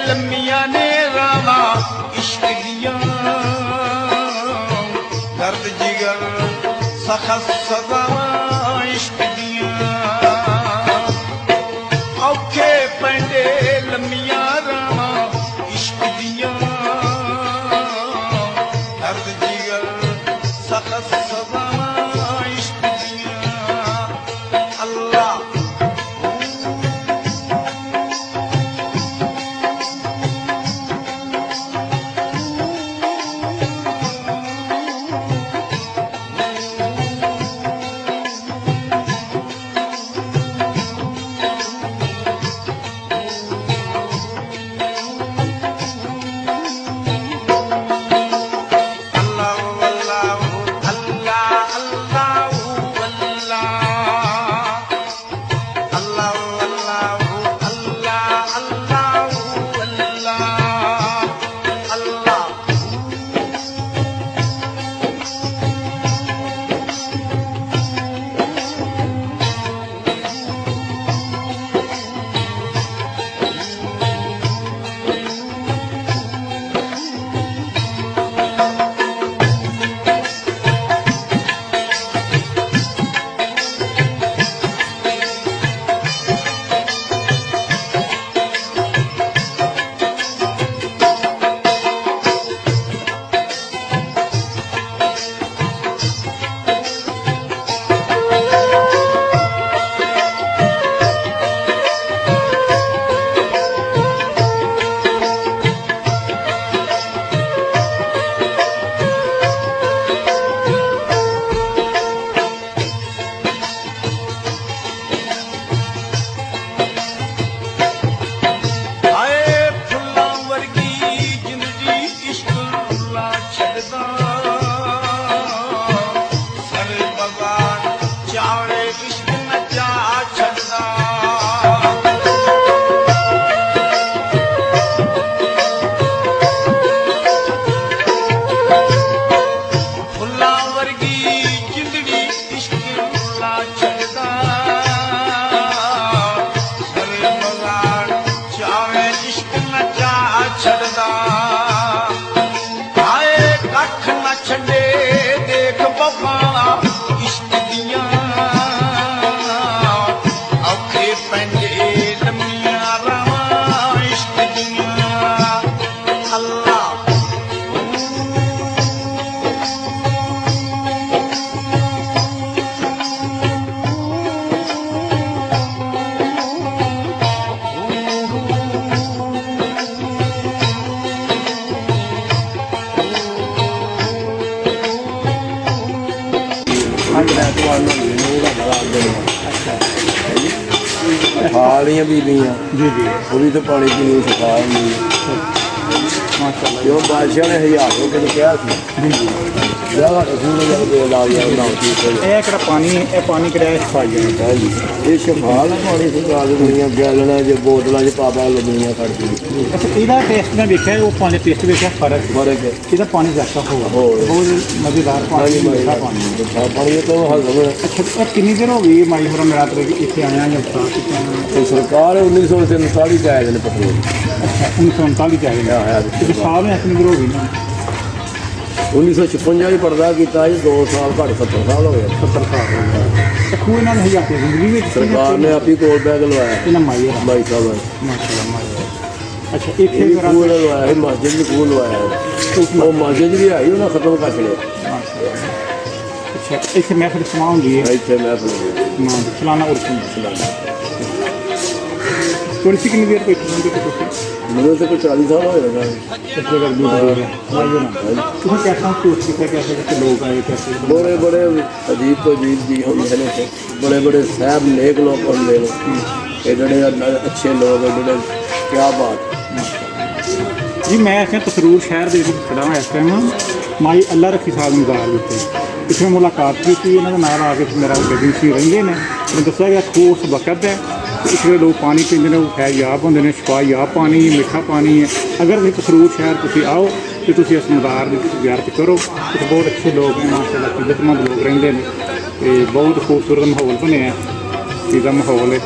लम्मियां ने रावा इश्क दियां दर्द जिगर सखत सजावां इश्क दियां औखे पैंदे लम्मियां रावा इश्क दियां दर्द जिगर सखत सजावां इश्क दियां अल्लाह खालियां बीबियां जी जी वो भी तो पानी पीने को सिखा दी माशाल्लाह क्यों बादशाह ने 1000 रुपये किया जी जी जगह रसूल जब ला दिया पानी किराया सफाई है जी ये शफाल पानी सिखा दुनिया गैलना जो बोतलों च पा दुनिया खड़ती अच्छा ਇਹਦਾ ਟੇਸਟ ਮੈਂ ਵੇਖਿਆ ਉਹ ਪਾਣੀ ਟੇਸਟ ਵੇਖਿਆ ਫਰਕ फर्क है ਇਹਦਾ ਪਾਣੀ ਜ਼ਿਆਦਾ ਹੋਗਾ ਹੋਰ। ਬਹੁਤ ਮਜ਼ੇਦਾਰ ਪਾਣੀ ਮਿੱਠਾ ਪਾਣੀ पानी तो हजम ਅੱਛਾ ਇਹ ਕਿੰਨੀ ਦੇਰ ਹੋ ਗਈ ਮਾਈ ਹੋਰਾਂ ਮੇਰਾ ਤੇ ਇੱਥੇ ਆਇਆ ਜਾਂ ਬਤਾ ਕਿਤੇ ਆਇਆ तो सरकार 1939 ਚ ਆਏ ਨੇ ਪੈਟਰੋਲ ਅੱਛਾ 1939 ਚ ਆਇਆ ਆਇਆ ਤੇ ਸਾਲ में कितनी देर हो गई ना 1956 ਚ ਪਰਦਾ ਕੀਤਾ ਜੀ 2 ਸਾਲ ਘੱਟ 70 ਸਾਲ ਹੋ ਗਏ 70 ਸਾਲ ਹੋ ਗਏ ਤੇ ਖੂਹ ਇਹਨਾਂ ਨੇ ਹਜ਼ਾਰ ਜ਼ਿੰਦਗੀ ਵਿੱਚ ਸਰਕਾਰ ਨੇ ਆਪੀ ਕੋਲ ਬੈਗ ਲਵਾਇਆ ਇਹਨਾਂ ਮਾਈ ਹੋਰਾਂ ਬਾਈ ਸਾਹਿਬ ਮਾਸ਼ਾਅੱਲਾ ਮਾਈ ਅੱਛਾ ਇਹ ਇੱਥੇ ਵੀ ਮੇਰਾ ਕੋਲ ਲਵਾਇਆ ਸੀ ਮਸਜਿਦ ਵੀ ਕੋਲ ਲਵਾਇਆ ਉਹ ਮਸਜਿਦ ਵੀ ਆਈ ਉਹਨਾਂ ਖਤਮ ਕਰ ਛੜਿਆ ਅੱਛਾ ਇੱਥੇ ਮਹਿਫਿਲ ਸਮਾਂ ਹੁੰਦੀ ਹੈ ਇੱਥੇ ਮੈਂ ਫਿਰ ਮਾਂ ਦੀ ਫਲਾਣਾ ਉਰਸ थोड़ी सी कितनी देर पे ਮੈਨੂੰ ਤਾਂ ਕੋਈ 40 ਸਾਲ ਹੋ ਜਾਣਾ कैसा सोच किया कैसे कैसे लोग आए कैसे बड़े बड़े अजीब तो अजीब जी होंगे ने बड़े बड़े साहब नेक लोग होंगे एडे अच्छे लोग एडे क्या बात जी मैं इस तसरूर शहर के खड़ा हाँ इस टाइम माई अल्लाह रखी साहब निगार उत्ते पिछले मुलाकात की इन्होंने नाल आके मेरा गड्डी सी रहिंदे ने मैंने दस्या गया ठोस वकत है इतने लोग पानी पीते हैं वो खैरयाब होंगे ने शफायाब पानी मीठा पानी है अगर तुम तसरूर शहर तुम आओ तो तुम इस मदार की जियारत करो तो बहुत अच्छे लोग हैं माशाअल्लाह इज्जतमंद लोग रेंदे ने ते बहुत खूबसूरत माहौल बनया इसका माहौल है